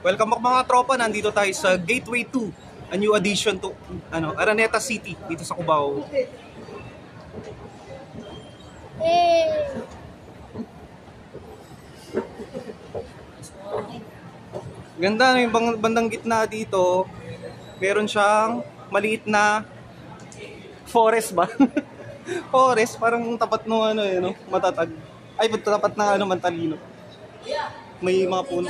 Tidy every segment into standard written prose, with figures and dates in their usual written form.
Welcome back mga tropa, nandito tayo sa Gateway 2, a new addition to Araneta City dito sa Cubao. Ganda, yung bandang gitna dito, meron siyang maliit na forest ba? Forest, parang tapat no matatag. Ay, tapat na Mantalino. May mga puno.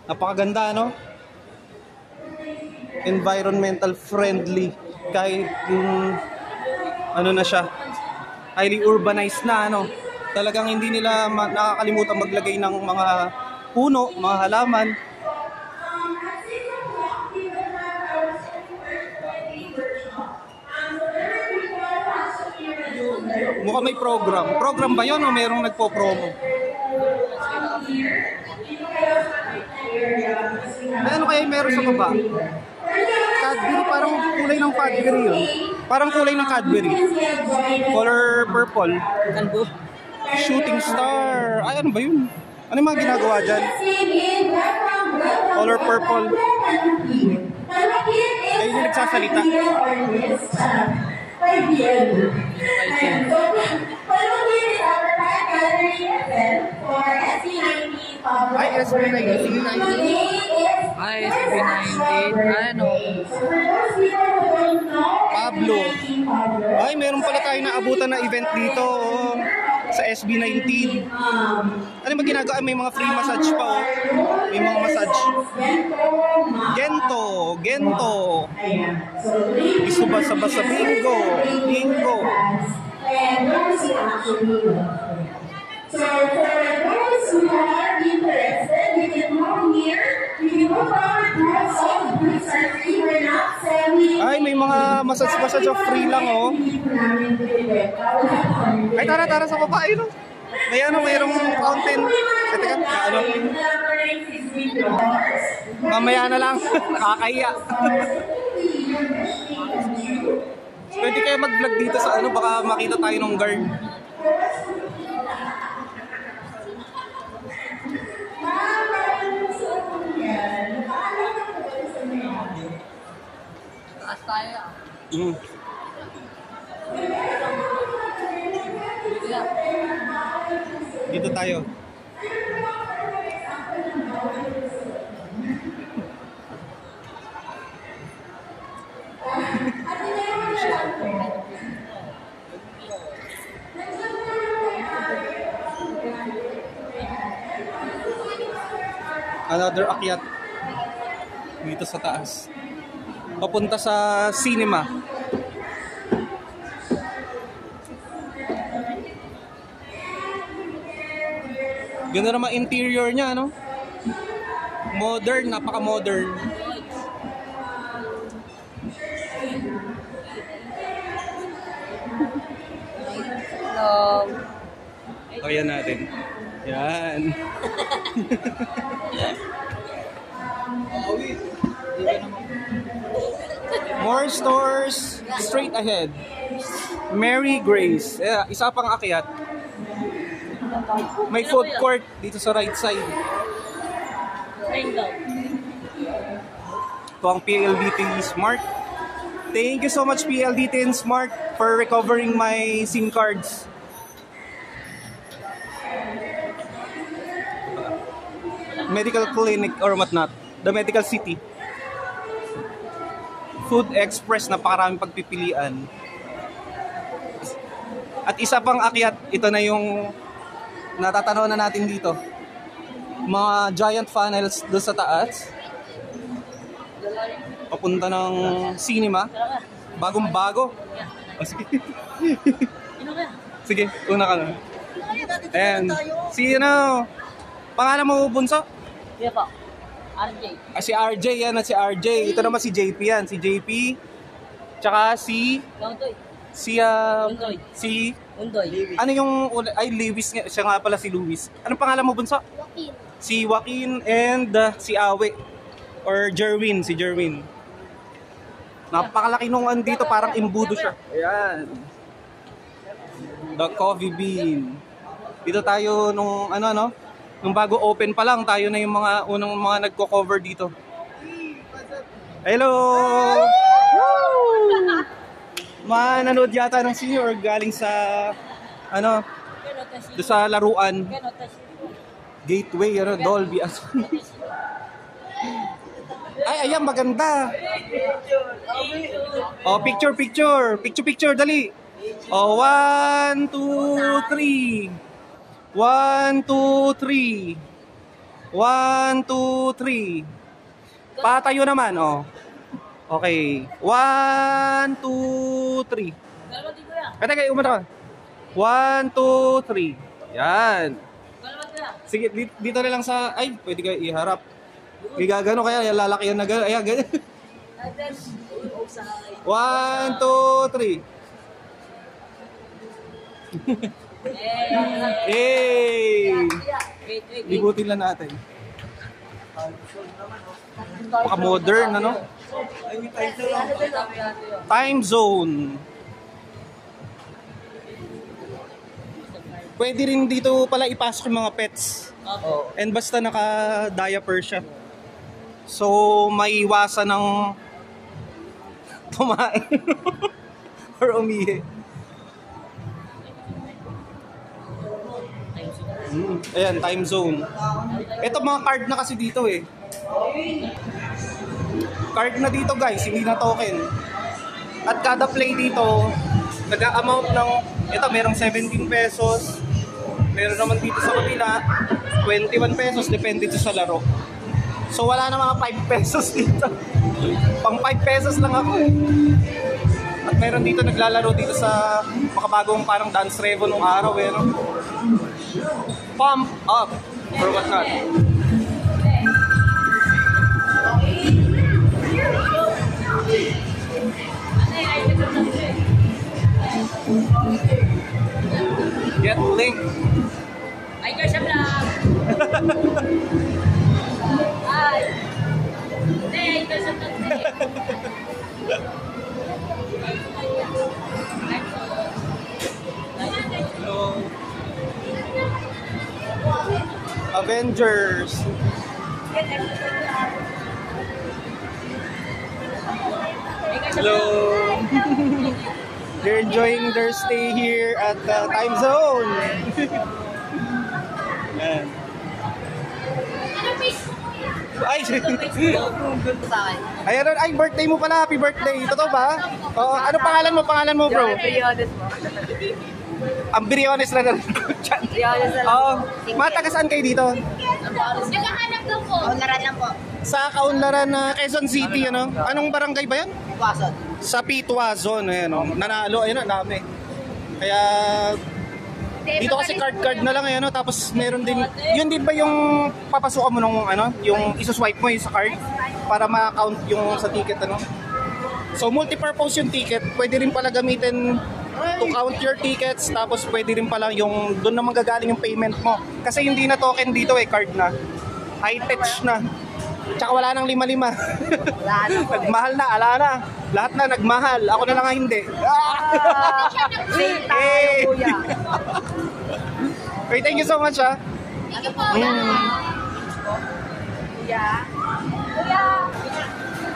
Napakaganda, environmental friendly. Kahit yung na siya, highly urbanized na, talagang hindi nila nakakalimutan maglagay ng mga puno, mga halaman. Mukhang may program. Program ba yun o merong nagpo-promo? Ano kaya meron sa baba? Cadbury, parang kulay ng Cadbury yun. Parang kulay ng Cadbury. Color purple. Shooting star. Ay, ano ba yun? Ano yung mga ginagawa dyan? Color purple. Ay, yung nagsasalita. Ay, SB19. Ay, SB19. Ano? Pablo. Ay, meron pala tayo na abutan na event dito sa SB19. Ano ba ginagawa? May mga free massage pa May mga massage. Gento. Gusto ba sa bingo? So for those who are interested, you can come here. You can go forward to all the booths are free. We're not selling. Ay, may mga massage free lang Ay, tara sa baba mayroong fountain. Teka, mamaya na lang. Nakakahiya. Pwede kayo mag-vlog dito sa baka makita tayo ng guard. Taas tayo. Dito tayo. Another akyat dito sa taas. Papunta sa cinema. Ganda naman interior niya, Modern, napaka-modern. Ayan natin. Yan. More stores straight ahead. Mary Grace. Isa pang akyat. May food court dito sa right side. Ito ang PLDT Smart. Thank you so much PLDT and Smart for recovering my SIM cards. Medical clinic or what not. The Medical City. Food Express, napakaraming pagpipilian. At isa pang akyat, ito na yung natatanaw na natin dito. Mga giant funnels doon sa taas. Papunta ng cinema. Bagong-bago. Sige. Sige, una ka na. And, pangalan mo, Bunso? Iya po. RJ. Si RJ yan at si RJ. Ito naman si JP yan. Si JP. Tsaka si... Undoy. Undoy. Ano yung... Ay, Lewis nga. Siya nga pala si Lewis. Anong pangalan mo, Bunso? Joaquin. Si Joaquin and si Awe. Or Jerwin. Si Jerwin. Napakalaki nung dito. Parang imbudo siya. Ayan. The Coffee Bean. Dito tayo nung nung bago open pa lang, tayo na yung mga unang mga nagko-cover dito. Hello! Woo! Manonood yata ng senior galing sa do sa laruan. Gateway, Dolby. Ay, ayan, maganda. Oh, picture, dali. Oh, 1, 2, 3. 1, 2, 3. 1, 2, 3. Patayo naman, oh. Okay. 1, 2, 3. Teka, umata ka. 1, 2, 3. Yan. Sige, dito na lang sa... Ay, pwede kayo iharap. Gagano kaya, lalaki yan na gano'n. Ayan, ganyan. 1, 2, 3. Hey! Libutin lang natin. Paka-modern, Time zone. Pwede rin dito pala ipasok yung mga pets. And basta naka-diaper siya. So, maiwasan ng kumain or umihi. Ayan, time zone. Ito mga card na kasi dito eh. Card na dito guys, hindi na token. At kada play dito, nag-amount ng, ito merong 17 pesos. Meron naman dito sa kabila, 21 pesos, depende dito sa laro. So wala na mga 5 pesos dito. Pang 5 pesos lang ako eh. At meron dito naglalaro dito sa makabagong parang dance revo nung araw eh. Pump up or what not. Get link. Ay, guys, sa vlog. Ay. Hey, ito sa vlog. Hello. Avengers. Hello. They're enjoying their stay here at the time zone. Yan. Ay, ay, birthday mo pala. Happy birthday. Totoo ba? Oo. Ano pangalan mo? Pangalan mo, bro? Briones mo. Ang Briones lang. Briones lang. Oo. Mataga saan kayo dito? Naghahanap daw po. Kaunlaran lang po. Sa Kaunlaran na Quezon City, ano? Anong barangay ba yan? Tuwason. Sa Pituazon, ayan o. Nanalo, ayun na, dami. Kaya, dito kasi card na lang, ayan o. Tapos meron din, yun din ba yung papasukan mo nung, yung isuswipe mo yung sa card? Para ma-count yung sa ticket, ano? So, multi-purpose yung ticket. Pwede rin pala gamitin to count your tickets. Tapos, pwede rin pala yung, doon na manggagaling yung payment mo. Kasi hindi na token dito eh, card na. High-tech na. Tsaka wala nang 5-5. Nagmahal na, ala na. Lahat na nagmahal. Ako na lang ang hindi. Hey! Hey, thank you so much, ha. Thank you po.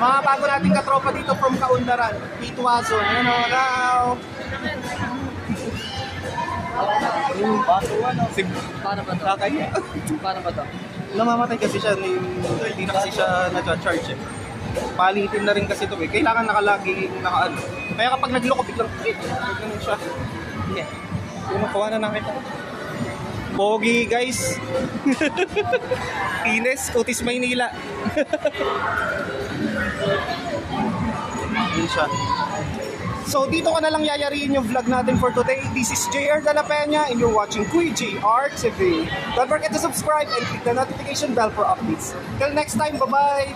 Mga bago nating katropa dito from Kaunlaran, Pituazon. Ano, now. Para ba to? Okay. Para ba to? Namamatay kasi siya, hindi na kasi siya na-charge eh. Palitin na rin kasi ito eh. Kailangan nakalagi, naka-ano. Kaya kapag nagloko, biglang, ganun siya. Yeah. Yung makuha na nakita. Pogi guys. Ines, Otis Maynila. Yun siya. So dito ka na lang yayariin yung vlog natin for today. This is JR De La Peña and you're watching Kuya JR TV. Don't forget to subscribe and click the notification bell for updates. Till next time, bye-bye!